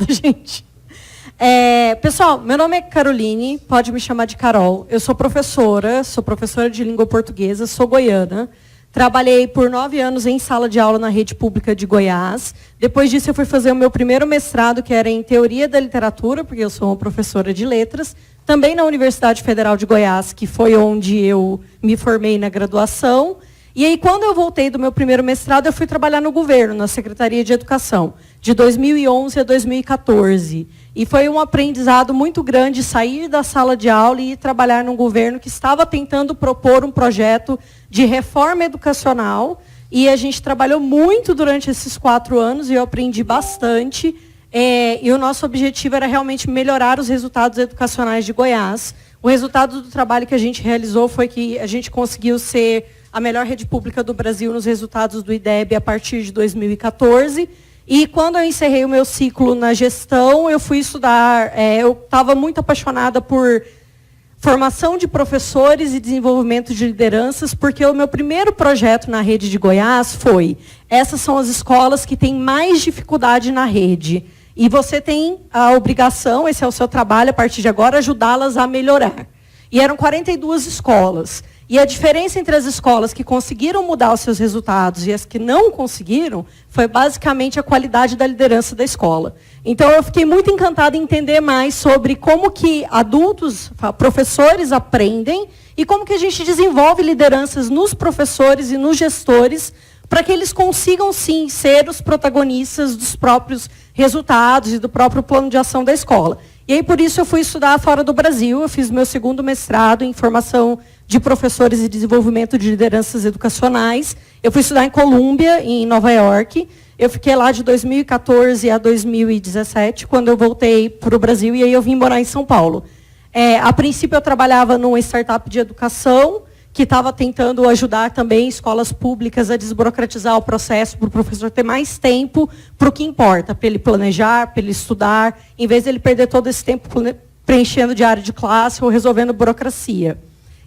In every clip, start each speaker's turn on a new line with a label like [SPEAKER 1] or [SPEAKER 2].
[SPEAKER 1] gente. Pessoal, meu nome é Caroline, pode me chamar de Carol. Eu sou professora de língua portuguesa, sou goiana. Trabalhei por 9 anos em sala de aula na rede pública de Goiás. Depois disso, eu fui fazer o meu primeiro mestrado, que era em Teoria da Literatura, porque eu sou uma professora de letras. Também na Universidade Federal de Goiás, que foi onde eu me formei na graduação. E aí, quando eu voltei do meu primeiro mestrado, eu fui trabalhar no governo, na Secretaria de Educação, de 2011 a 2014. E foi um aprendizado muito grande sair da sala de aula e ir trabalhar num governo que estava tentando propor um projeto de reforma educacional. E a gente trabalhou muito durante esses 4 anos e eu aprendi bastante. E o nosso objetivo era realmente melhorar os resultados educacionais de Goiás. O resultado do trabalho que a gente realizou foi que a gente conseguiu ser a melhor rede pública do Brasil nos resultados do IDEB a partir de 2014. E quando eu encerrei o meu ciclo na gestão, eu fui estudar, eu estava muito apaixonada por formação de professores e desenvolvimento de lideranças, porque o meu primeiro projeto na rede de Goiás foi, essas são as escolas que têm mais dificuldade na rede. E você tem a obrigação, esse é o seu trabalho a partir de agora, ajudá-las a melhorar. E eram 42 escolas. E a diferença entre as escolas que conseguiram mudar os seus resultados e as que não conseguiram foi basicamente a qualidade da liderança da escola. Então, eu fiquei muito encantada em entender mais sobre como que adultos, professores aprendem e como que a gente desenvolve lideranças nos professores e nos gestores para que eles consigam, sim, ser os protagonistas dos próprios resultados e do próprio plano de ação da escola. E aí, por isso, eu fui estudar fora do Brasil. Eu fiz meu segundo mestrado em formação de professores e desenvolvimento de lideranças educacionais. Eu fui estudar em Colômbia, em Nova York. Eu fiquei lá de 2014 a 2017, quando eu voltei para o Brasil, e aí eu vim morar em São Paulo. A princípio, eu trabalhava numa startup de educação, que estava tentando ajudar também escolas públicas a desburocratizar o processo, para o professor ter mais tempo para o que importa, para ele planejar, para ele estudar, em vez de ele perder todo esse tempo preenchendo diário de classe ou resolvendo burocracia.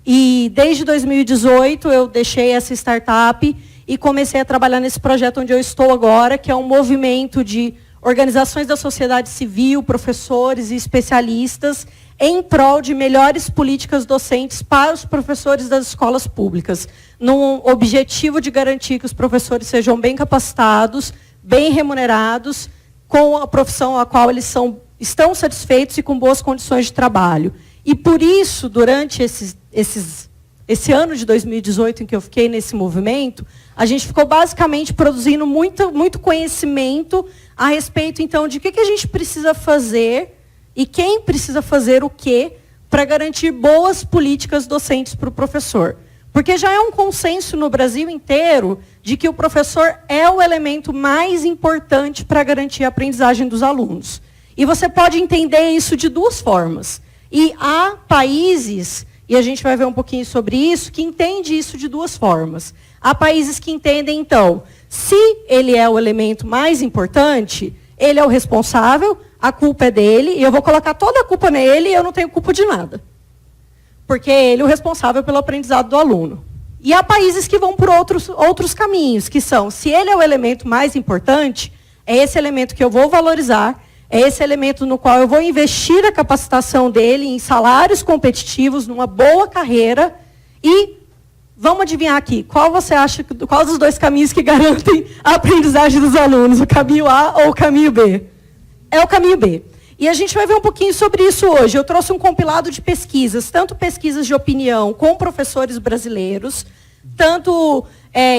[SPEAKER 1] E desde 2018 eu deixei essa startup e comecei a trabalhar nesse projeto onde eu estou agora, que é um movimento de organizações da sociedade civil, professores e especialistas, em prol de melhores políticas docentes para os professores das escolas públicas, num objetivo de garantir que os professores sejam bem capacitados, bem remunerados, com a profissão a qual eles estão satisfeitos e com boas condições de trabalho. E por isso, durante esse ano de 2018 em que eu fiquei nesse movimento, a gente ficou basicamente produzindo muito conhecimento a respeito, então, de o que a gente precisa fazer e quem precisa fazer o quê para garantir boas políticas docentes para o professor. Porque já é um consenso no Brasil inteiro de que o professor é o elemento mais importante para garantir a aprendizagem dos alunos. E você pode entender isso de 2 formas. E há países, e a gente vai ver um pouquinho sobre isso, que entende isso de 2 formas. Há países que entendem, então, se ele é o elemento mais importante, ele é o responsável, a culpa é dele, e eu vou colocar toda a culpa nele e eu não tenho culpa de nada. Porque é ele o responsável pelo aprendizado do aluno. E há países que vão por outros caminhos, que são, se ele é o elemento mais importante, é esse elemento que eu vou valorizar, é esse elemento no qual eu vou investir a capacitação dele em salários competitivos, numa boa carreira. E vamos adivinhar aqui, qual você acha, qual dos 2 caminhos que garantem a aprendizagem dos alunos, o caminho A ou o caminho B? É o caminho B. E a gente vai ver um pouquinho sobre isso hoje. Eu trouxe um compilado de pesquisas, tanto pesquisas de opinião com professores brasileiros, tanto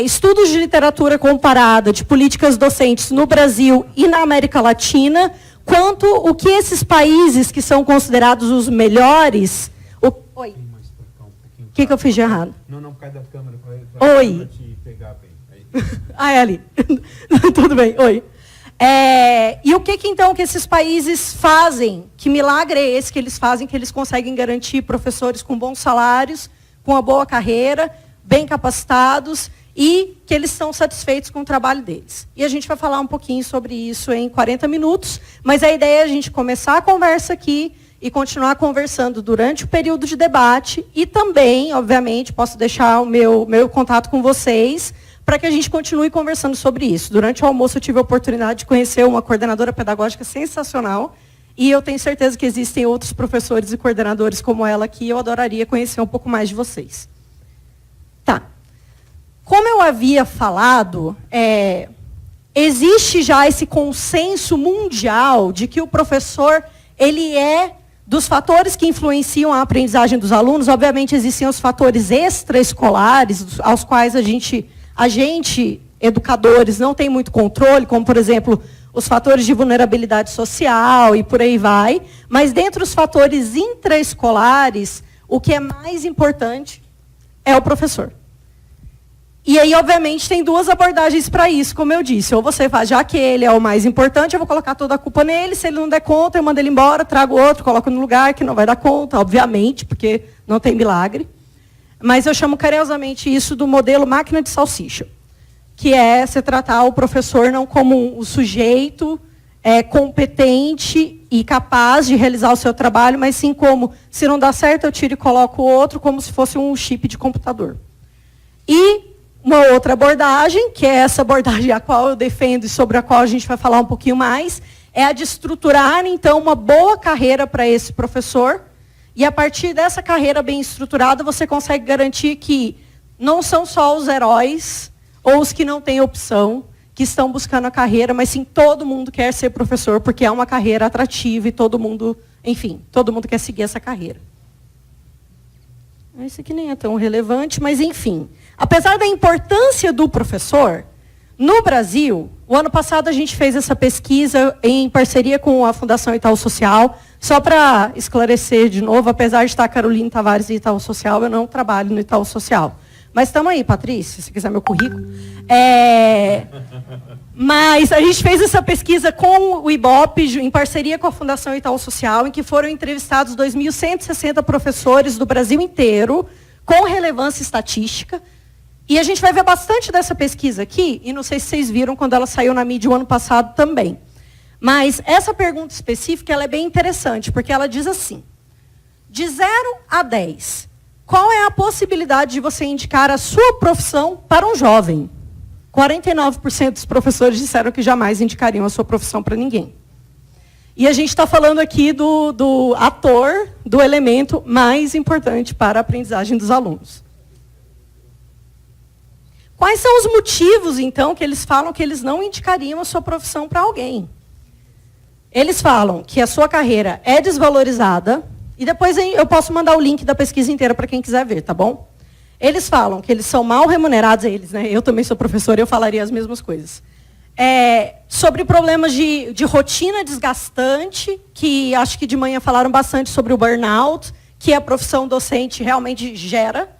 [SPEAKER 1] estudos de literatura comparada de políticas docentes no Brasil e na América Latina, quanto o que esses países que são considerados os melhores... Oi. O que eu fiz de errado?
[SPEAKER 2] Não, por causa da câmera.
[SPEAKER 1] Oi.
[SPEAKER 2] Te pegar bem.
[SPEAKER 1] Ah, é ali. Tudo bem, oi. E o que então que esses países fazem? Que milagre é esse que eles fazem, que eles conseguem garantir professores com bons salários, com uma boa carreira, bem capacitados e que eles estão satisfeitos com o trabalho deles. E a gente vai falar um pouquinho sobre isso em 40 minutos, mas a ideia é a gente começar a conversa aqui e continuar conversando durante o período de debate e também, obviamente, posso deixar o meu contato com vocês para que a gente continue conversando sobre isso. Durante o almoço eu tive a oportunidade de conhecer uma coordenadora pedagógica sensacional, e eu tenho certeza que existem outros professores e coordenadores como ela aqui, eu adoraria conhecer um pouco mais de vocês. Tá. Como eu havia falado, existe já esse consenso mundial de que o professor, ele é dos fatores que influenciam a aprendizagem dos alunos. Obviamente, existem os fatores extraescolares, aos quais a gente, educadores, não tem muito controle, como, por exemplo, os fatores de vulnerabilidade social e por aí vai. Mas, dentre os fatores intraescolares, o que é mais importante é o professor. E aí, obviamente, tem duas abordagens para isso, como eu disse. Ou você faz, já que ele é o mais importante, eu vou colocar toda a culpa nele. Se ele não der conta, eu mando ele embora, trago outro, coloco no lugar que não vai dar conta, obviamente, porque não tem milagre. Mas eu chamo carinhosamente isso do modelo máquina de salsicha, que é você tratar o professor não como um sujeito competente e capaz de realizar o seu trabalho, mas sim como, se não dá certo, eu tiro e coloco outro, como se fosse um chip de computador. E uma outra abordagem, que é essa abordagem a qual eu defendo e sobre a qual a gente vai falar um pouquinho mais, é a de estruturar, então, uma boa carreira para esse professor. E, a partir dessa carreira bem estruturada, você consegue garantir que não são só os heróis ou os que não têm opção que estão buscando a carreira, mas sim todo mundo quer ser professor, porque é uma carreira atrativa e todo mundo, enfim, todo mundo quer seguir essa carreira. Esse aqui nem é tão relevante, mas, enfim. Apesar da importância do professor, no Brasil, o ano passado a gente fez essa pesquisa em parceria com a Fundação Itaú Social. Só para esclarecer de novo, apesar de estar a Caroline Tavares e Itaú Social, eu não trabalho no Itaú Social. Mas estamos aí, Patrícia, se quiser meu currículo. Mas a gente fez essa pesquisa com o IBOP, em parceria com a Fundação Itaú Social, em que foram entrevistados 2.160 professores do Brasil inteiro, com relevância estatística. E a gente vai ver bastante dessa pesquisa aqui, e não sei se vocês viram quando ela saiu na mídia o ano passado também. Mas essa pergunta específica ela é bem interessante, porque ela diz assim, de 0 a 10, qual é a possibilidade de você indicar a sua profissão para um jovem? 49% dos professores disseram que jamais indicariam a sua profissão para ninguém. E a gente está falando aqui do ator, do elemento mais importante para a aprendizagem dos alunos. Quais são os motivos, então, que eles falam que eles não indicariam a sua profissão para alguém? Eles falam que a sua carreira é desvalorizada, e depois eu posso mandar o link da pesquisa inteira para quem quiser ver, tá bom? Eles falam que eles são mal remunerados, né? Eu também sou professora, eu falaria as mesmas coisas. Sobre problemas de rotina desgastante, que acho que de manhã falaram bastante sobre o burnout, que a profissão docente realmente gera.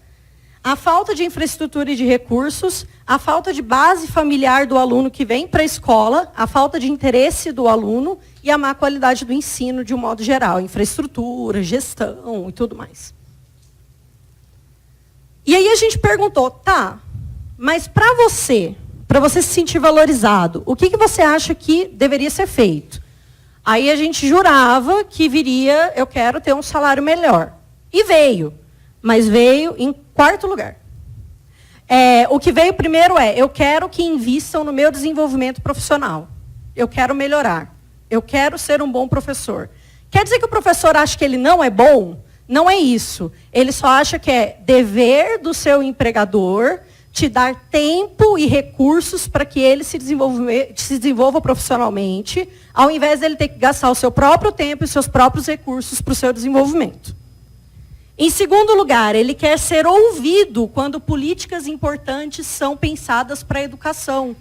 [SPEAKER 1] A falta de infraestrutura e de recursos, a falta de base familiar do aluno que vem para a escola, a falta de interesse do aluno e a má qualidade do ensino de um modo geral, infraestrutura, gestão e tudo mais. E aí a gente perguntou, tá, mas para você se sentir valorizado, o que você acha que deveria ser feito? Aí a gente jurava que viria, eu quero ter um salário melhor. E veio, mas veio em 4º lugar. O que veio primeiro eu quero que invistam no meu desenvolvimento profissional. Eu quero melhorar. Eu quero ser um bom professor. Quer dizer que o professor acha que ele não é bom? Não é isso. Ele só acha que é dever do seu empregador te dar tempo e recursos para que ele se desenvolva profissionalmente, ao invés dele ter que gastar o seu próprio tempo e seus próprios recursos para o seu desenvolvimento. Em segundo lugar, ele quer ser ouvido quando políticas importantes são pensadas para a educação.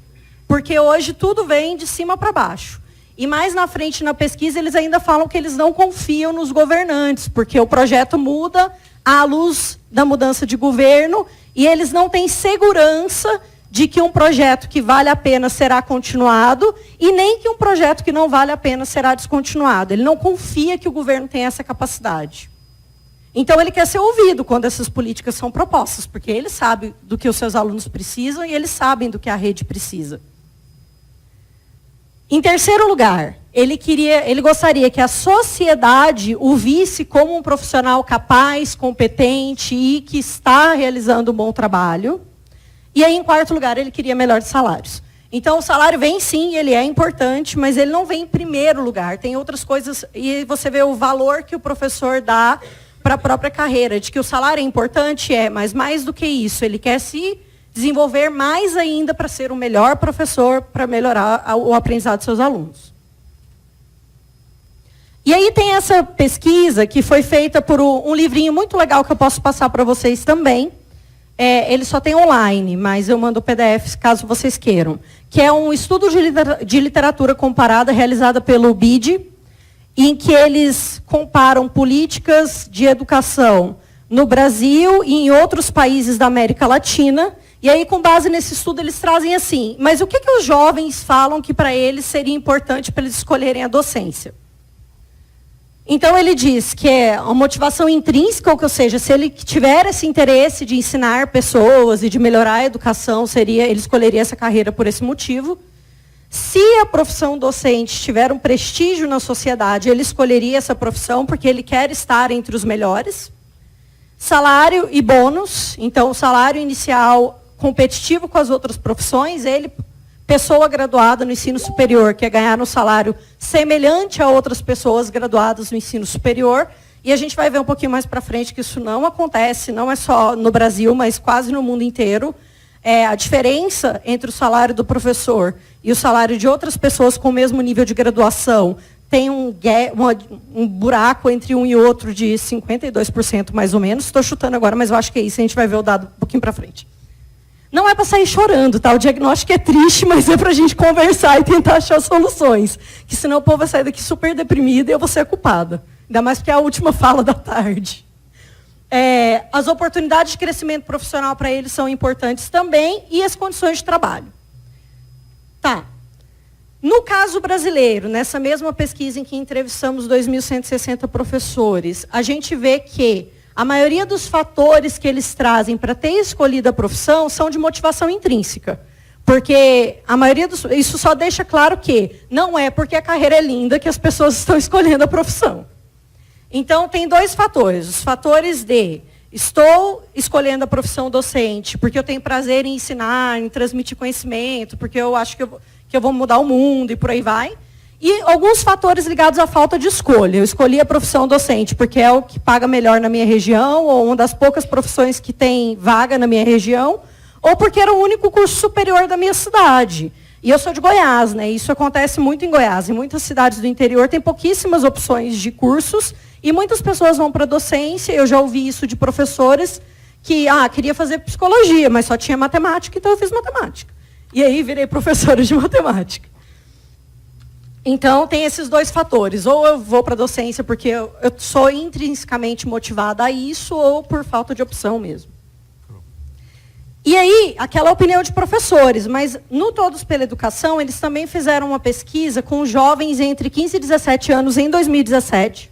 [SPEAKER 1] Porque hoje tudo vem de cima para baixo. E mais na frente na pesquisa, eles ainda falam que eles não confiam nos governantes, porque o projeto muda à luz da mudança de governo e eles não têm segurança de que um projeto que vale a pena será continuado e nem que um projeto que não vale a pena será descontinuado. Ele não confia que o governo tem essa capacidade. Então, ele quer ser ouvido quando essas políticas são propostas, porque ele sabe do que os seus alunos precisam e eles sabem do que a rede precisa. Em terceiro lugar, ele gostaria que a sociedade o visse como um profissional capaz, competente e que está realizando um bom trabalho. E aí, em quarto lugar, ele queria melhores salários. Então, o salário vem sim, ele é importante, mas ele não vem em primeiro lugar. Tem outras coisas, e você vê o valor que o professor dá para a própria carreira, de que o salário é importante, mas mais do que isso, ele quer se desenvolver mais ainda para ser o melhor professor, para melhorar o aprendizado dos seus alunos. E aí tem essa pesquisa que foi feita por um livrinho muito legal que eu posso passar para vocês também. Ele só tem online, mas eu mando o PDF caso vocês queiram. Que é um estudo de literatura comparada realizada pelo BID, em que eles comparam políticas de educação no Brasil e em outros países da América Latina. E aí, com base nesse estudo, eles trazem assim, mas o que os jovens falam que para eles seria importante para eles escolherem a docência? Então, ele diz que é uma motivação intrínseca, ou seja, se ele tiver esse interesse de ensinar pessoas e de melhorar a educação, ele escolheria essa carreira por esse motivo. Se a profissão docente tiver um prestígio na sociedade, ele escolheria essa profissão porque ele quer estar entre os melhores. Salário e bônus, então o salário inicial competitivo com as outras profissões, pessoa graduada no ensino superior, quer ganhar um salário semelhante a outras pessoas graduadas no ensino superior, e a gente vai ver um pouquinho mais para frente que isso não acontece, não é só no Brasil, mas quase no mundo inteiro. A diferença entre o salário do professor e o salário de outras pessoas com o mesmo nível de graduação tem um buraco entre um e outro de 52% mais ou menos. Estou chutando agora, mas eu acho que é isso, a gente vai ver o dado um pouquinho para frente. Não é para sair chorando, tá? O diagnóstico é triste, mas é para a gente conversar e tentar achar soluções. Que senão o povo vai sair daqui super deprimido e eu vou ser a culpada. Ainda mais porque é a última fala da tarde. As oportunidades de crescimento profissional para eles são importantes também e as condições de trabalho. Tá. No caso brasileiro, nessa mesma pesquisa em que entrevistamos 2.160 professores, a gente vê que a maioria dos fatores que eles trazem para ter escolhido a profissão são de motivação intrínseca. Porque a maioria isso só deixa claro que não é porque a carreira é linda que as pessoas estão escolhendo a profissão. Então, tem dois fatores. Os fatores de estou escolhendo a profissão docente porque eu tenho prazer em ensinar, em transmitir conhecimento, porque eu acho que eu vou mudar o mundo e por aí vai. E alguns fatores ligados à falta de escolha. Eu escolhi a profissão docente porque é o que paga melhor na minha região, ou uma das poucas profissões que tem vaga na minha região, ou porque era o único curso superior da minha cidade. E eu sou de Goiás, né? Isso acontece muito em Goiás. Em muitas cidades do interior tem pouquíssimas opções de cursos e muitas pessoas vão para a docência. Eu já ouvi isso de professores que queria fazer psicologia, mas só tinha matemática, então eu fiz matemática. E aí virei professora de matemática. Então, tem esses dois fatores. Ou eu vou para a docência porque eu sou intrinsecamente motivada a isso, ou por falta de opção mesmo. E aí, aquela opinião de professores, mas no Todos pela Educação, eles também fizeram uma pesquisa com jovens entre 15 e 17 anos em 2017.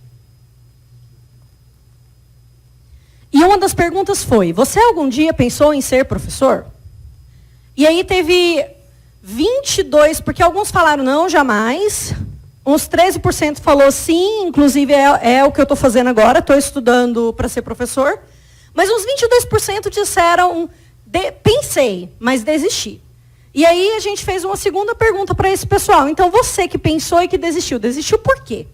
[SPEAKER 1] E uma das perguntas foi, você algum dia pensou em ser professor? E aí teve 22, porque alguns falaram não, jamais. Uns 13% falou sim, inclusive é o que eu estou fazendo agora, estou estudando para ser professor. Mas uns 22% disseram, pensei, mas desisti. E aí a gente fez uma segunda pergunta para esse pessoal. Então, você que pensou e que desistiu por quê?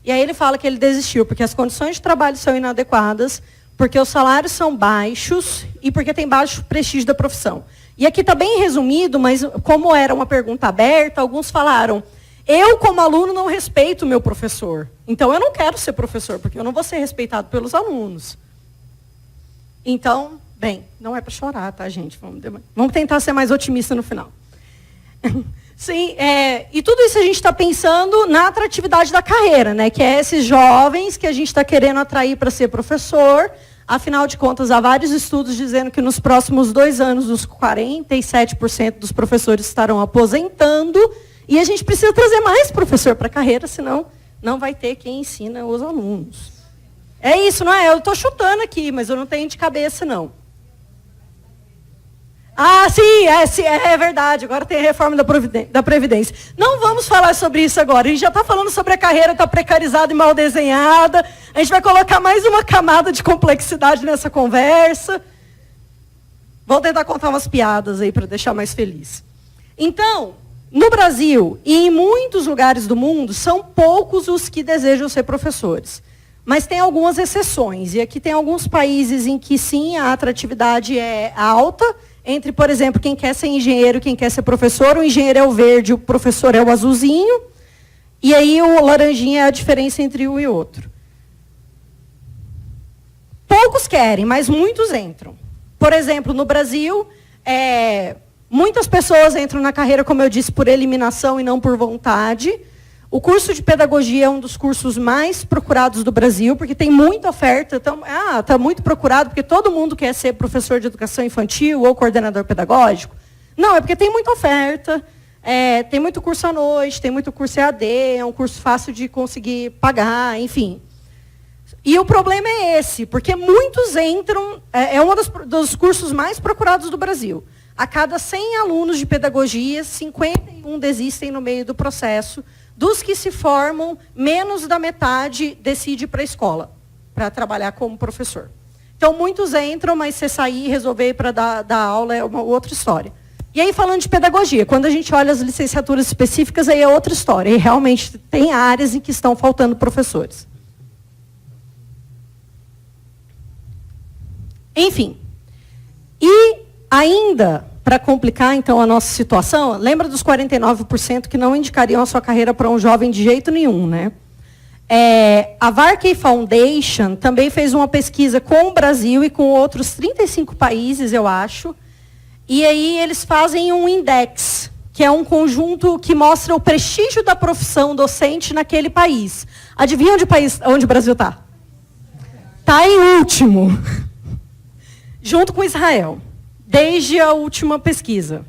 [SPEAKER 1] E aí ele fala que ele desistiu porque as condições de trabalho são inadequadas, porque os salários são baixos e porque tem baixo prestígio da profissão. E aqui está bem resumido, mas como era uma pergunta aberta, alguns falaram, eu como aluno não respeito o meu professor. Então eu não quero ser professor, porque eu não vou ser respeitado pelos alunos. Então, bem, não é para chorar, tá, gente? Vamos tentar ser mais otimista no final. Sim, e tudo isso a gente está pensando na atratividade da carreira, né? Que é esses jovens que a gente está querendo atrair para ser professor. Afinal de contas, há vários estudos dizendo que nos próximos 2 anos, os 47% dos professores estarão aposentando. E a gente precisa trazer mais professor para a carreira, senão não vai ter quem ensina os alunos. É isso, não é? Eu estou chutando aqui, mas eu não tenho de cabeça, não. Sim, é verdade. Agora tem a reforma da Previdência. Não vamos falar sobre isso agora. A gente já está falando sobre a carreira, está precarizada e mal desenhada. A gente vai colocar mais uma camada de complexidade nessa conversa. Vou tentar contar umas piadas aí para deixar mais feliz. Então, no Brasil e em muitos lugares do mundo, são poucos os que desejam ser professores. Mas tem algumas exceções. E aqui tem alguns países em que, sim, a atratividade é alta. Entre, por exemplo, quem quer ser engenheiro e quem quer ser professor. O engenheiro é o verde, o professor é o azulzinho. E aí o laranjinha é a diferença entre um e outro. Poucos querem, mas muitos entram. Por exemplo, no Brasil, muitas pessoas entram na carreira, como eu disse, por eliminação e não por vontade. O curso de pedagogia é um dos cursos mais procurados do Brasil, porque tem muita oferta. Então, está muito procurado porque todo mundo quer ser professor de educação infantil ou coordenador pedagógico. Não, é porque tem muita oferta, tem muito curso à noite, tem muito curso EAD, é um curso fácil de conseguir pagar, enfim. E o problema é esse, porque muitos entram, é um dos cursos mais procurados do Brasil. A cada 100 alunos de pedagogia, 51 desistem no meio do processo. Dos que se formam, menos da metade decide ir para a escola, para trabalhar como professor. Então, muitos entram, mas se sair e resolver ir para dar aula é uma outra história. E aí, falando de pedagogia, quando a gente olha as licenciaturas específicas, aí é outra história. E realmente tem áreas em que estão faltando professores. Enfim. E ainda, para complicar, então, a nossa situação, lembra dos 49% que não indicariam a sua carreira para um jovem de jeito nenhum, né? A Varkey Foundation também fez uma pesquisa com o Brasil e com outros 35 países, eu acho. E aí eles fazem um index, que é um conjunto que mostra o prestígio da profissão docente naquele país. Adivinha onde o Brasil está? Está em último. Junto com Israel. Desde a última pesquisa.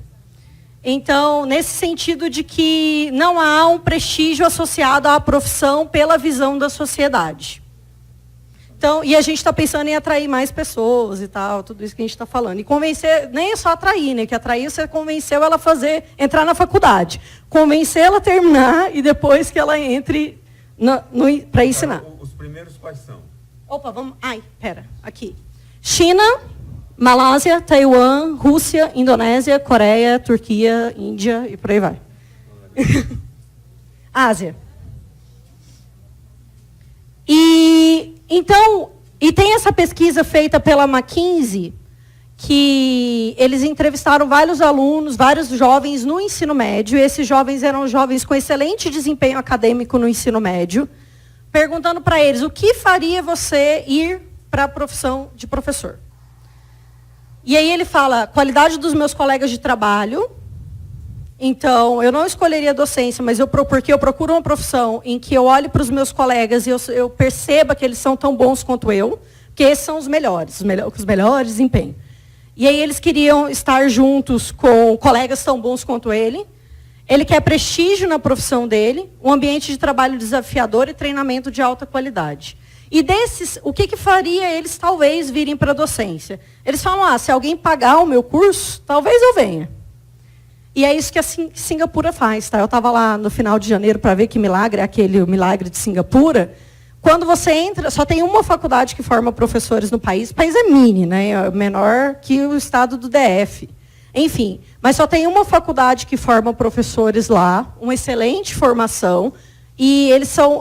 [SPEAKER 1] Então, nesse sentido de que não há um prestígio associado à profissão pela visão da sociedade. Então, e a gente está pensando em atrair mais pessoas e tal, tudo isso que a gente está falando. E convencer, nem é só atrair, né? Que atrair você convenceu ela a entrar na faculdade. Convencer ela a terminar e depois que ela entre para ensinar.
[SPEAKER 2] Os primeiros quais são?
[SPEAKER 1] Opa, vamos. Pera, aqui. China, Malásia, Taiwan, Rússia, Indonésia, Coreia, Turquia, Índia e por aí vai. Ásia. E tem essa pesquisa feita pela McKinsey, que eles entrevistaram vários alunos, vários jovens no ensino médio, e esses jovens eram jovens com excelente desempenho acadêmico no ensino médio, perguntando para eles, o que faria você ir para a profissão de professor? E aí ele fala, qualidade dos meus colegas de trabalho. Então, eu não escolheria a docência, mas porque eu procuro uma profissão em que eu olhe para os meus colegas e eu perceba que eles são tão bons quanto eu, porque esses são os melhores desempenhos. E aí eles queriam estar juntos com colegas tão bons quanto ele. Ele quer prestígio na profissão dele, um ambiente de trabalho desafiador e treinamento de alta qualidade. E desses, o que faria eles talvez virem para a docência? Eles falam, se alguém pagar o meu curso, talvez eu venha. E é isso que a Singapura faz. Tá? Eu estava lá no final de janeiro para ver que milagre é aquele milagre de Singapura. Quando você entra, só tem uma faculdade que forma professores no país. O país é mini, né? É menor que o estado do DF. Enfim, mas só tem uma faculdade que forma professores lá, uma excelente formação. E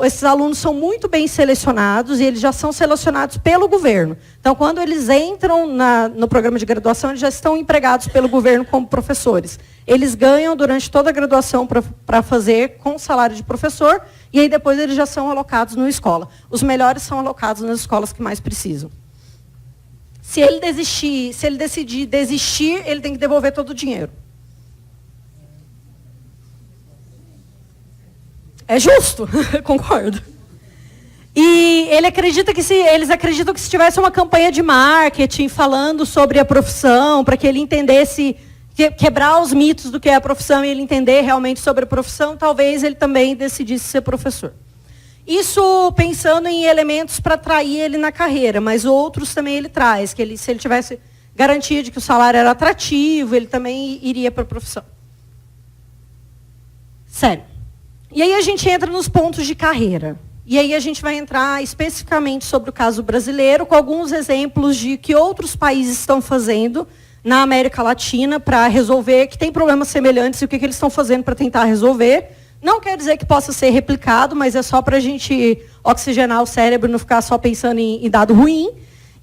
[SPEAKER 1] esses alunos são muito bem selecionados e eles já são selecionados pelo governo. Então, quando eles entram no programa de graduação, eles já estão empregados pelo governo como professores. Eles ganham durante toda a graduação para fazer com salário de professor e aí depois eles já são alocados numa escola. Os melhores são alocados nas escolas que mais precisam. Se ele decidir desistir, ele tem que devolver todo o dinheiro. É justo, concordo. E eles acreditam que se tivesse uma campanha de marketing falando sobre a profissão, para que ele entendesse, quebrar os mitos do que é a profissão e ele entender realmente sobre a profissão, talvez ele também decidisse ser professor. Isso pensando em elementos para atrair ele na carreira, mas outros também ele traz, que se ele tivesse garantia de que o salário era atrativo, ele também iria para a profissão. Sério. E aí a gente entra nos pontos de carreira. E aí a gente vai entrar especificamente sobre o caso brasileiro, com alguns exemplos de que outros países estão fazendo. na América Latina para resolver, que tem problemas semelhantes e o que eles estão fazendo para tentar resolver. Não quer dizer que possa ser replicado, mas é só para a gente oxigenar o cérebro, não ficar só pensando em dado ruim.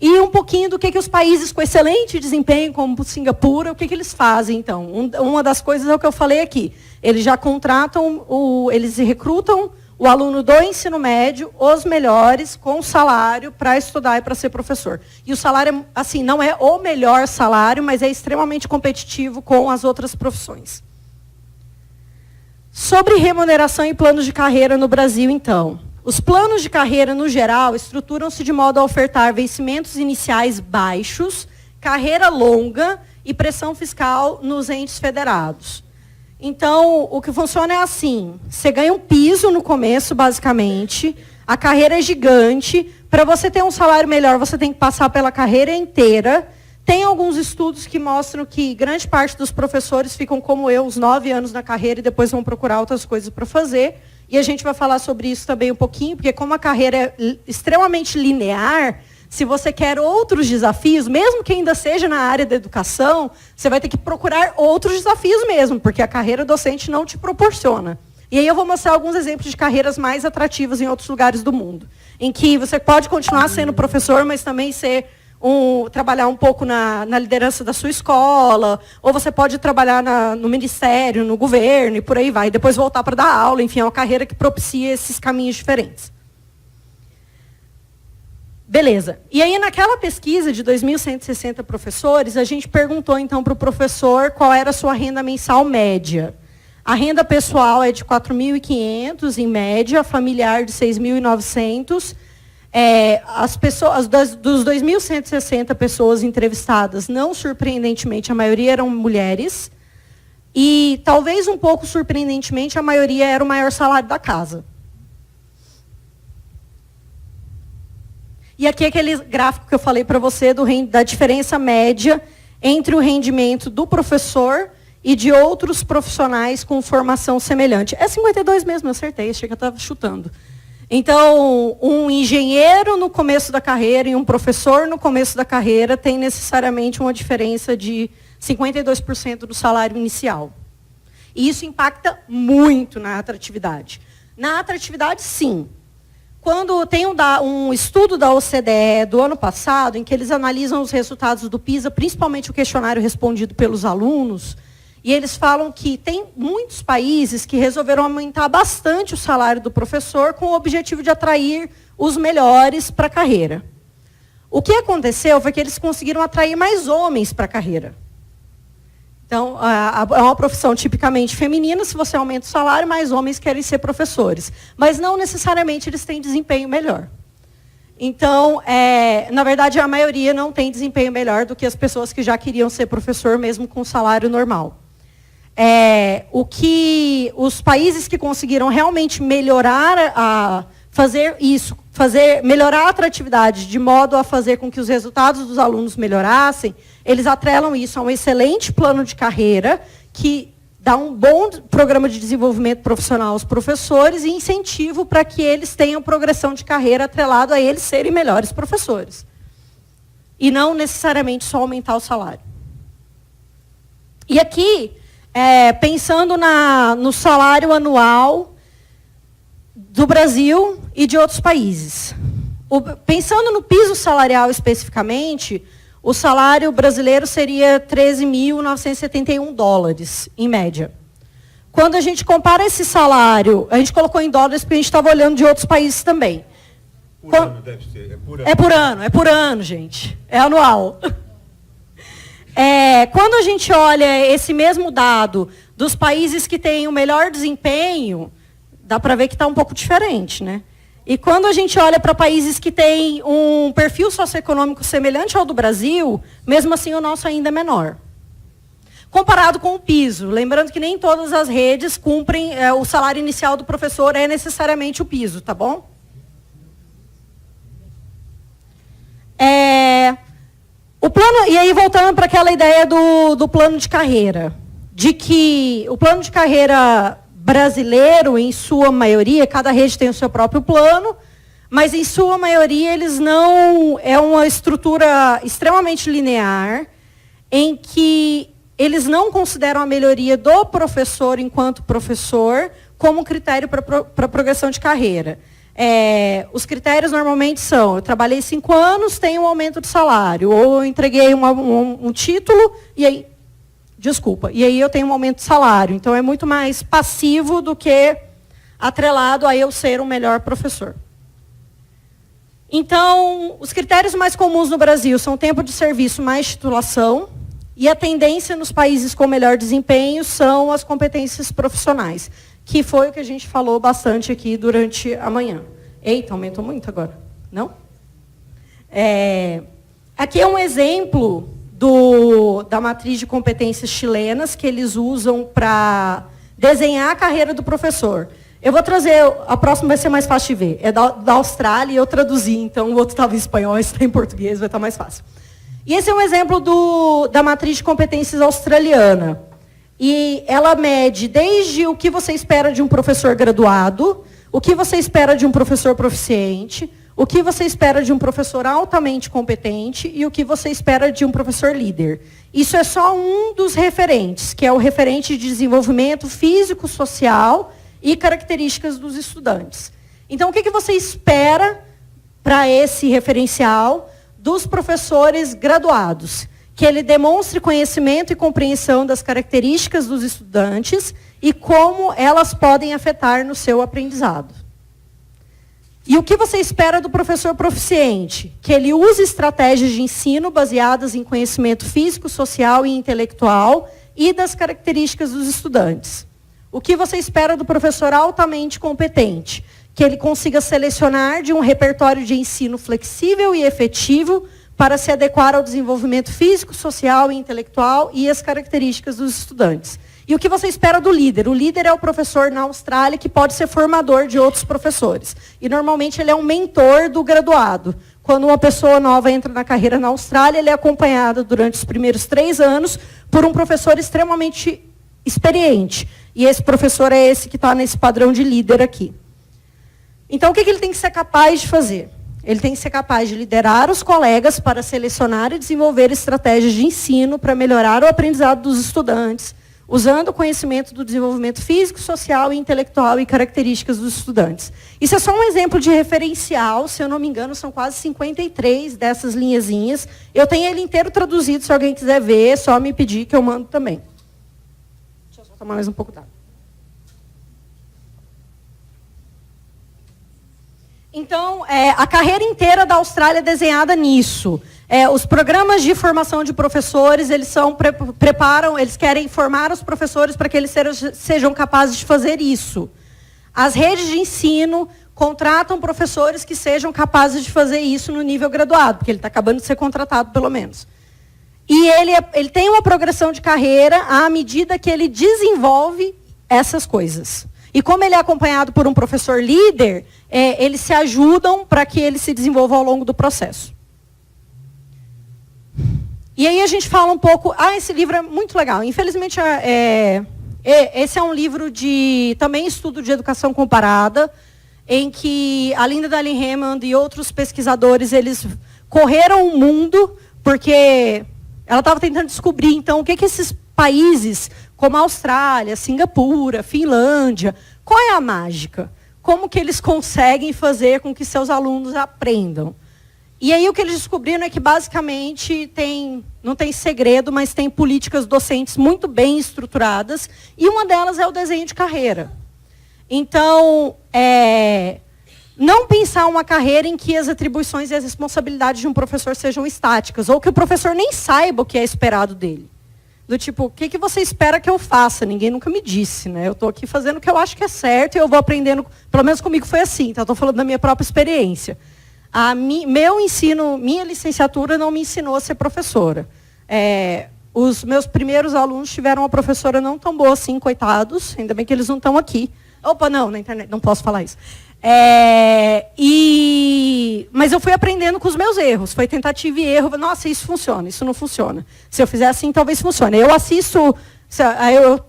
[SPEAKER 1] E um pouquinho do que os países com excelente desempenho, como Singapura, o que eles fazem, então. Uma das coisas é o que eu falei aqui. Eles já contratam, eles recrutam o aluno do ensino médio, os melhores, com salário, para estudar e para ser professor. E o salário, assim, não é o melhor salário, mas é extremamente competitivo com as outras profissões. Sobre remuneração e planos de carreira no Brasil, então. Os planos de carreira, no geral, estruturam-se de modo a ofertar vencimentos iniciais baixos, carreira longa e pressão fiscal nos entes federados. Então, o que funciona é assim, você ganha um piso no começo, basicamente, a carreira é gigante, para você ter um salário melhor, você tem que passar pela carreira inteira. Tem alguns estudos que mostram que grande parte dos professores ficam como eu, uns 9 anos na carreira, e depois vão procurar outras coisas para fazer. E a gente vai falar sobre isso também um pouquinho, porque como a carreira é extremamente linear, se você quer outros desafios, mesmo que ainda seja na área da educação, você vai ter que procurar outros desafios mesmo, porque a carreira docente não te proporciona. E aí eu vou mostrar alguns exemplos de carreiras mais atrativas em outros lugares do mundo, em que você pode continuar sendo professor, mas também trabalhar um pouco na liderança da sua escola, ou você pode trabalhar no ministério, no governo, e por aí vai, e depois voltar para dar aula, enfim, é uma carreira que propicia esses caminhos diferentes. Beleza. E aí, naquela pesquisa de 2.160 professores, a gente perguntou, então, para o professor qual era a sua renda mensal média. A renda pessoal é de 4.500, em média, a familiar de 6.900. As pessoas, dos 2.160 pessoas entrevistadas, não surpreendentemente, a maioria eram mulheres. E, talvez um pouco surpreendentemente, a maioria era o maior salário da casa. E aqui é aquele gráfico que eu falei para você da diferença média entre o rendimento do professor e de outros profissionais com formação semelhante. É 52 mesmo, eu acertei, achei que eu estava chutando. Então, um engenheiro no começo da carreira e um professor no começo da carreira tem necessariamente uma diferença de 52% do salário inicial. E isso impacta muito na atratividade. Na atratividade, sim. Quando tem um estudo da OCDE do ano passado, em que eles analisam os resultados do PISA, principalmente o questionário respondido pelos alunos, e eles falam que tem muitos países que resolveram aumentar bastante o salário do professor com o objetivo de atrair os melhores para a carreira. O que aconteceu foi que eles conseguiram atrair mais homens para a carreira. Então, é uma profissão tipicamente feminina, se você aumenta o salário, mais homens querem ser professores. Mas não necessariamente eles têm desempenho melhor. Então, na verdade, a maioria não tem desempenho melhor do que as pessoas que já queriam ser professor, mesmo com salário normal. O que os países que conseguiram realmente melhorar fazer isso, melhorar a atratividade de modo a fazer com que os resultados dos alunos melhorassem, eles atrelam isso a um excelente plano de carreira que dá um bom programa de desenvolvimento profissional aos professores e incentivo para que eles tenham progressão de carreira atrelado a eles serem melhores professores. E não necessariamente só aumentar o salário. E aqui, pensando no salário anual do Brasil e de outros países. Pensando no piso salarial especificamente, o salário brasileiro seria 13.971 dólares, em média. Quando a gente compara esse salário, a gente colocou em dólares porque a gente estava olhando de outros países também.
[SPEAKER 2] Por ano deve ser,
[SPEAKER 1] é por ano, gente. É anual. Quando a gente olha esse mesmo dado dos países que têm o melhor desempenho, dá para ver que está um pouco diferente, né? E quando a gente olha para países que têm um perfil socioeconômico semelhante ao do Brasil, mesmo assim o nosso ainda é menor. Comparado com o piso, lembrando que nem todas as redes cumprem, o salário inicial do professor é necessariamente o piso, tá bom? E aí voltando para aquela ideia do plano de carreira, de que o plano de carreira brasileiro, em sua maioria, cada rede tem o seu próprio plano, mas em sua maioria eles não... É uma estrutura extremamente linear, em que eles não consideram a melhoria do professor enquanto professor como critério para progressão de carreira. Os critérios normalmente são: eu trabalhei 5 anos, tenho um aumento de salário, ou eu entreguei um título, e aí eu tenho um aumento de salário. Então, é muito mais passivo do que atrelado a eu ser um melhor professor. Então, os critérios mais comuns no Brasil são tempo de serviço mais titulação, e a tendência nos países com melhor desempenho são as competências profissionais, que foi o que a gente falou bastante aqui durante a manhã. Eita, aumentou muito agora, não? Aqui é um exemplo da matriz de competências chilenas que eles usam para desenhar a carreira do professor. Eu vou trazer, a próxima vai ser mais fácil de ver. É da Austrália e eu traduzi, então o outro estava em espanhol, esse está em português, vai estar mais fácil. E esse é um exemplo da matriz de competências australiana. E ela mede desde o que você espera de um professor graduado, o que você espera de um professor proficiente, o que você espera de um professor altamente competente e o que você espera de um professor líder. Isso é só um dos referentes, que é o referente de desenvolvimento físico, social e características dos estudantes. Então, o que você espera para esse referencial dos professores graduados? Que ele demonstre conhecimento e compreensão das características dos estudantes e como elas podem afetar no seu aprendizado. E o que você espera do professor proficiente? Que ele use estratégias de ensino baseadas em conhecimento físico, social e intelectual e das características dos estudantes. O que você espera do professor altamente competente? Que ele consiga selecionar de um repertório de ensino flexível e efetivo para se adequar ao desenvolvimento físico, social e intelectual e as características dos estudantes. E o que você espera do líder? O líder é o professor na Austrália que pode ser formador de outros professores. E normalmente ele é um mentor do graduado. Quando uma pessoa nova entra na carreira na Austrália, ele é acompanhado durante os primeiros 3 anos por um professor extremamente experiente. E esse professor é esse que está nesse padrão de líder aqui. Então, o que ele tem que ser capaz de fazer? Ele tem que ser capaz de liderar os colegas para selecionar e desenvolver estratégias de ensino para melhorar o aprendizado dos estudantes, usando o conhecimento do desenvolvimento físico, social e intelectual e características dos estudantes. Isso é só um exemplo de referencial, se eu não me engano, são quase 53 dessas linhazinhas. Eu tenho ele inteiro traduzido, se alguém quiser ver, é só me pedir que eu mando também. Deixa eu só tomar mais um pouco d'água. Então, a carreira inteira da Austrália é desenhada nisso. Os programas de formação de professores, eles eles querem formar os professores para que eles sejam capazes de fazer isso. As redes de ensino contratam professores que sejam capazes de fazer isso no nível graduado, porque ele está acabando de ser contratado, pelo menos. E ele tem uma progressão de carreira à medida que ele desenvolve essas coisas. E como ele é acompanhado por um professor líder, eles se ajudam para que ele se desenvolva ao longo do processo. E aí a gente fala um pouco... esse livro é muito legal. Infelizmente, esse é um livro de também estudo de educação comparada, em que a Linda Darling Hammond e outros pesquisadores, eles correram o mundo, porque ela estava tentando descobrir, então, o que esses países, como a Austrália, Singapura, Finlândia, qual é a mágica? Como que eles conseguem fazer com que seus alunos aprendam? E aí o que eles descobriram é que basicamente não tem segredo, mas tem políticas docentes muito bem estruturadas, e uma delas é o desenho de carreira. Então, não pensar uma carreira em que as atribuições e as responsabilidades de um professor sejam estáticas, ou que o professor nem saiba o que é esperado dele. Do tipo, o que você espera que eu faça? Ninguém nunca me disse, né? Eu estou aqui fazendo o que eu acho que é certo e eu vou aprendendo, pelo menos comigo foi assim, então estou falando da minha própria experiência. Meu ensino, minha licenciatura não me ensinou a ser professora. Os meus primeiros alunos tiveram uma professora não tão boa assim, coitados, ainda bem que eles não estão aqui. Opa, não, na internet, não posso falar isso. Mas eu fui aprendendo com os meus erros. Foi tentativa e erro. Nossa, isso funciona, isso não funciona. Se eu fizer assim, talvez funcione. Eu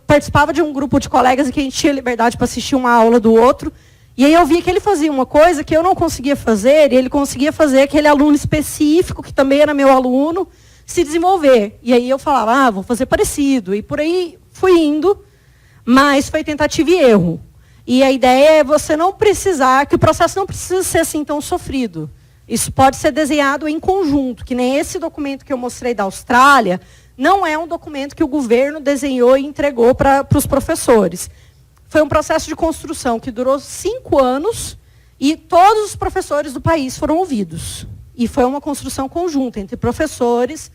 [SPEAKER 1] participava de um grupo de colegas em que a gente tinha liberdade para assistir uma aula do outro. E aí eu via que ele fazia uma coisa que eu não conseguia fazer, e ele conseguia fazer aquele aluno específico, que também era meu aluno, se desenvolver. E aí eu falava, vou fazer parecido. E por aí fui indo, mas foi tentativa e erro. E a ideia é você não precisar, que o processo não precisa ser assim tão sofrido. Isso pode ser desenhado em conjunto, que nem esse documento que eu mostrei da Austrália, não é um documento que o governo desenhou e entregou para os professores. Foi um processo de construção que durou 5 anos e todos os professores do país foram ouvidos. E foi uma construção conjunta entre professores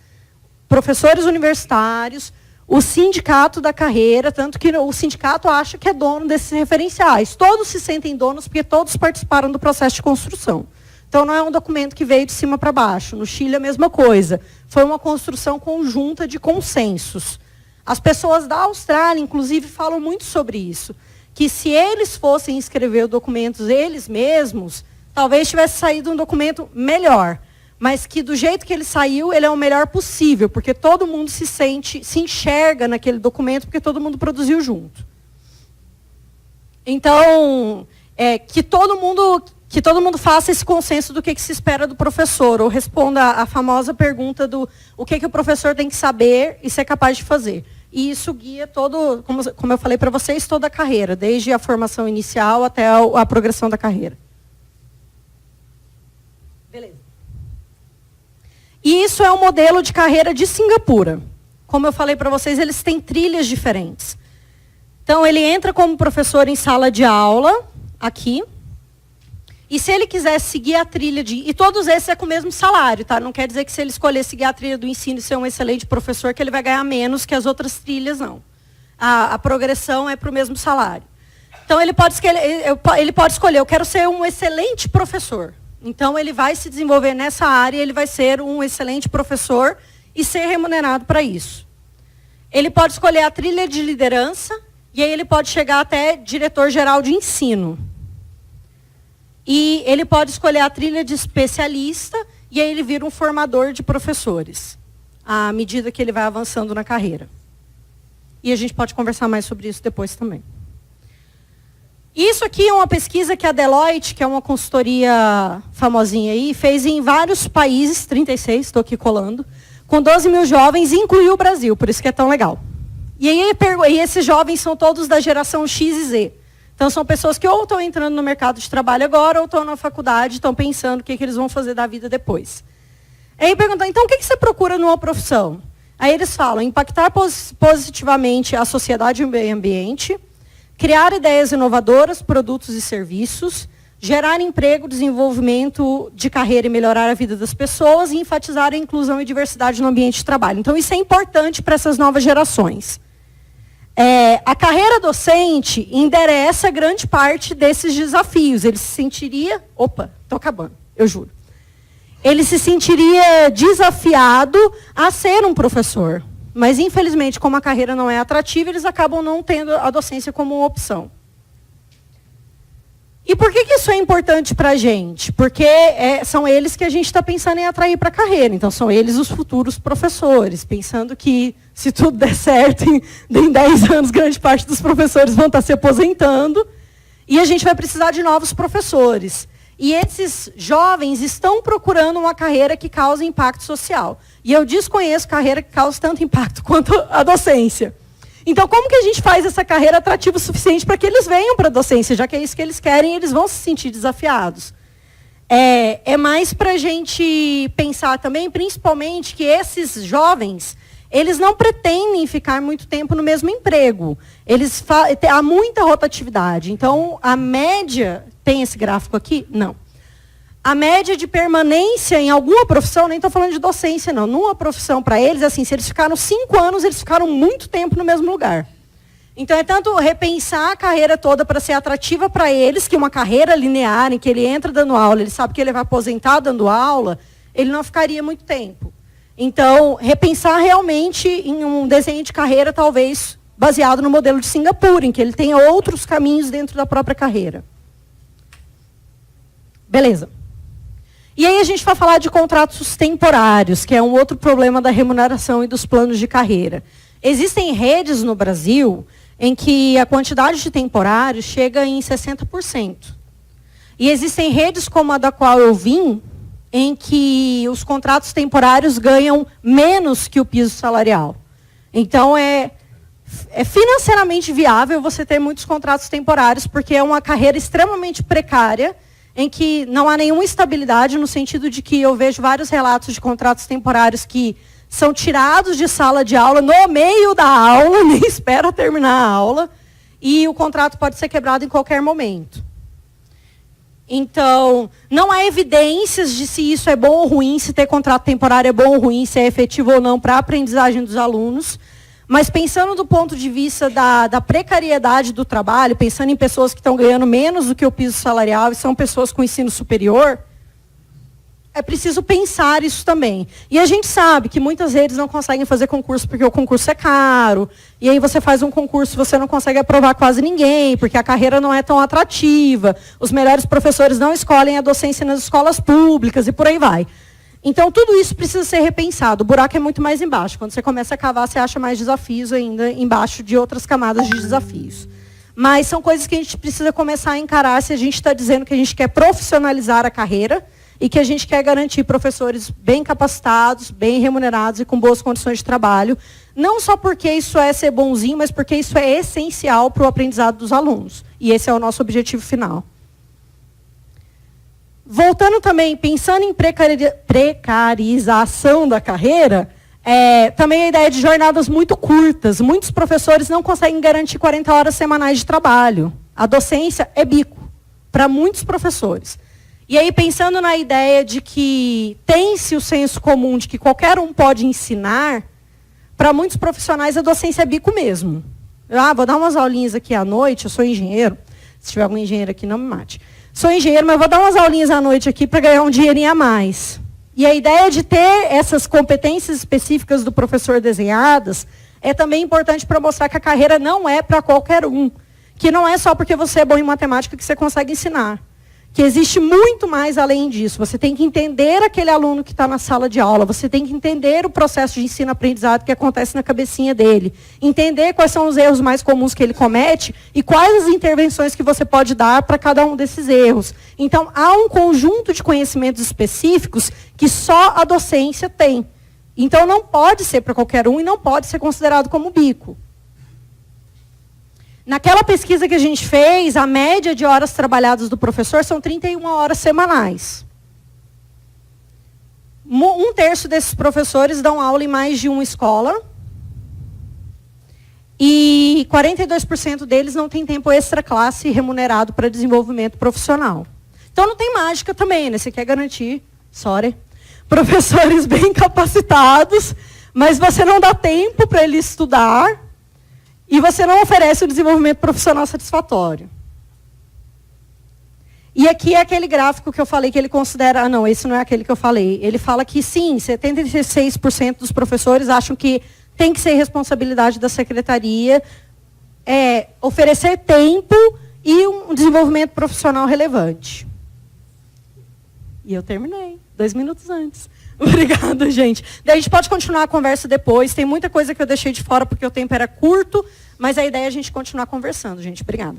[SPEAKER 1] universitários, o sindicato da carreira, tanto que o sindicato acha que é dono desses referenciais. Todos se sentem donos porque todos participaram do processo de construção. Então, não é um documento que veio de cima para baixo. No Chile, a mesma coisa. Foi uma construção conjunta de consensos. As pessoas da Austrália, inclusive, falam muito sobre isso. Que se eles fossem escrever os documentos eles mesmos, talvez tivesse saído um documento melhor. Mas que do jeito que ele saiu, ele é o melhor possível, porque todo mundo se enxerga naquele documento, porque todo mundo produziu junto. Então, que todo mundo faça esse consenso do que se espera do professor, ou responda a famosa pergunta do o que o professor tem que saber e ser capaz de fazer. E isso guia todo, como eu falei para vocês, toda a carreira, desde a formação inicial até a progressão da carreira. Beleza. E isso é um modelo de carreira de Singapura. Como eu falei para vocês, eles têm trilhas diferentes. Então, ele entra como professor em sala de aula, aqui. E se ele quiser seguir a trilha e todos esses é com o mesmo salário, tá? Não quer dizer que se ele escolher seguir a trilha do ensino e ser um excelente professor, que ele vai ganhar menos que as outras trilhas, não. A progressão é para o mesmo salário. Então, ele pode escolher, eu quero ser um excelente professor. Então, ele vai se desenvolver nessa área, ele vai ser um excelente professor e ser remunerado para isso. Ele pode escolher a trilha de liderança, e aí ele pode chegar até diretor-geral de ensino. E ele pode escolher a trilha de especialista, e aí ele vira um formador de professores, à medida que ele vai avançando na carreira. E a gente pode conversar mais sobre isso depois também. Isso aqui é uma pesquisa que a Deloitte, que é uma consultoria famosinha aí, fez em vários países, 36, estou aqui colando, com 12 mil jovens, e incluiu o Brasil, por isso que é tão legal. E aí esses jovens são todos da geração X e Z. Então, são pessoas que ou estão entrando no mercado de trabalho agora, ou estão na faculdade, estão pensando o que eles vão fazer da vida depois. Aí perguntam, então, o que você procura numa profissão? Aí eles falam, impactar positivamente a sociedade e o meio ambiente, criar ideias inovadoras, produtos e serviços, gerar emprego, desenvolvimento de carreira e melhorar a vida das pessoas, e enfatizar a inclusão e diversidade no ambiente de trabalho. Então, isso é importante para essas novas gerações. A carreira docente endereça grande parte desses desafios. Ele se sentiria... Opa, estou acabando, eu juro. Ele se sentiria desafiado a ser um professor. Mas, infelizmente, como a carreira não é atrativa, eles acabam não tendo a docência como uma opção. E por que isso é importante para a gente? Porque são eles que a gente está pensando em atrair para a carreira. Então, são eles os futuros professores, pensando que, se tudo der certo, em 10 anos, grande parte dos professores vão estar se aposentando, e a gente vai precisar de novos professores. E esses jovens estão procurando uma carreira que cause impacto social. E eu desconheço carreira que cause tanto impacto quanto a docência. Então, como que a gente faz essa carreira atrativa o suficiente para que eles venham para a docência, já que é isso que eles querem, e eles vão se sentir desafiados? É mais para a gente pensar também, principalmente, que esses jovens, eles não pretendem ficar muito tempo no mesmo emprego. Há muita rotatividade. Então, a média... Tem esse gráfico aqui? Não. A média de permanência em alguma profissão, nem estou falando de docência, não. Numa profissão para eles, assim, se eles ficaram 5 anos, eles ficaram muito tempo no mesmo lugar. Então, é tanto repensar a carreira toda para ser atrativa para eles, que uma carreira linear, em que ele entra dando aula, ele sabe que ele vai aposentar dando aula, ele não ficaria muito tempo. Então, repensar realmente em um desenho de carreira, talvez, baseado no modelo de Singapura, em que ele tenha outros caminhos dentro da própria carreira. Beleza. E aí a gente vai falar de contratos temporários, que é um outro problema da remuneração e dos planos de carreira. Existem redes no Brasil em que a quantidade de temporários chega em 60%. E existem redes como a da qual eu vim, em que os contratos temporários ganham menos que o piso salarial. Então, é financeiramente viável você ter muitos contratos temporários, porque é uma carreira extremamente precária, em que não há nenhuma estabilidade, no sentido de que eu vejo vários relatos de contratos temporários que são tirados de sala de aula no meio da aula, nem espera terminar a aula, e o contrato pode ser quebrado em qualquer momento. Então, não há evidências de se isso é bom ou ruim, se ter contrato temporário é bom ou ruim, se é efetivo ou não para a aprendizagem dos alunos. Mas pensando do ponto de vista da precariedade do trabalho, pensando em pessoas que estão ganhando menos do que o piso salarial e são pessoas com ensino superior, é preciso pensar isso também. E a gente sabe que muitas redes não conseguem fazer concurso porque o concurso é caro, e aí você faz um concurso e você não consegue aprovar quase ninguém, porque a carreira não é tão atrativa, os melhores professores não escolhem a docência nas escolas públicas e por aí vai. Então, tudo isso precisa ser repensado. O buraco é muito mais embaixo. Quando você começa a cavar, você acha mais desafios ainda embaixo de outras camadas de desafios. Mas são coisas que a gente precisa começar a encarar se a gente está dizendo que a gente quer profissionalizar a carreira e que a gente quer garantir professores bem capacitados, bem remunerados e com boas condições de trabalho. Não só porque isso é ser bonzinho, mas porque isso é essencial para o aprendizado dos alunos. E esse é o nosso objetivo final. Voltando também, pensando em precarização da carreira, também a ideia de jornadas muito curtas. Muitos professores não conseguem garantir 40 horas semanais de trabalho. A docência é bico para muitos professores. E aí, pensando na ideia de que tem-se o senso comum de que qualquer um pode ensinar, para muitos profissionais a docência é bico mesmo. Vou dar umas aulinhas aqui à noite, eu sou engenheiro. Se tiver algum engenheiro aqui, não me mate. Sou engenheiro, mas vou dar umas aulinhas à noite aqui para ganhar um dinheirinho a mais. E a ideia de ter essas competências específicas do professor desenhadas é também importante para mostrar que a carreira não é para qualquer um. Que não é só porque você é bom em matemática que você consegue ensinar. Que existe muito mais além disso. Você tem que entender aquele aluno que está na sala de aula, você tem que entender o processo de ensino-aprendizado que acontece na cabecinha dele, entender quais são os erros mais comuns que ele comete e quais as intervenções que você pode dar para cada um desses erros. Então, há um conjunto de conhecimentos específicos que só a docência tem. Então, não pode ser para qualquer um e não pode ser considerado como bico. Naquela pesquisa que a gente fez, a média de horas trabalhadas do professor são 31 horas semanais. 1/3 desses professores dão aula em mais de uma escola. E 42% deles não tem tempo extra classe remunerado para desenvolvimento profissional. Então não tem mágica também, né? Você quer garantir, professores bem capacitados, mas você não dá tempo para ele estudar. E você não oferece o desenvolvimento profissional satisfatório. E aqui é aquele gráfico que eu falei que ele considera... não, esse não é aquele que eu falei. Ele fala que sim, 76% dos professores acham que tem que ser responsabilidade da secretaria oferecer tempo e um desenvolvimento profissional relevante. E eu terminei, 2 minutos antes. Obrigada, gente. Daí a gente pode continuar a conversa depois. Tem muita coisa que eu deixei de fora porque o tempo era curto, mas a ideia é a gente continuar conversando, gente. Obrigada.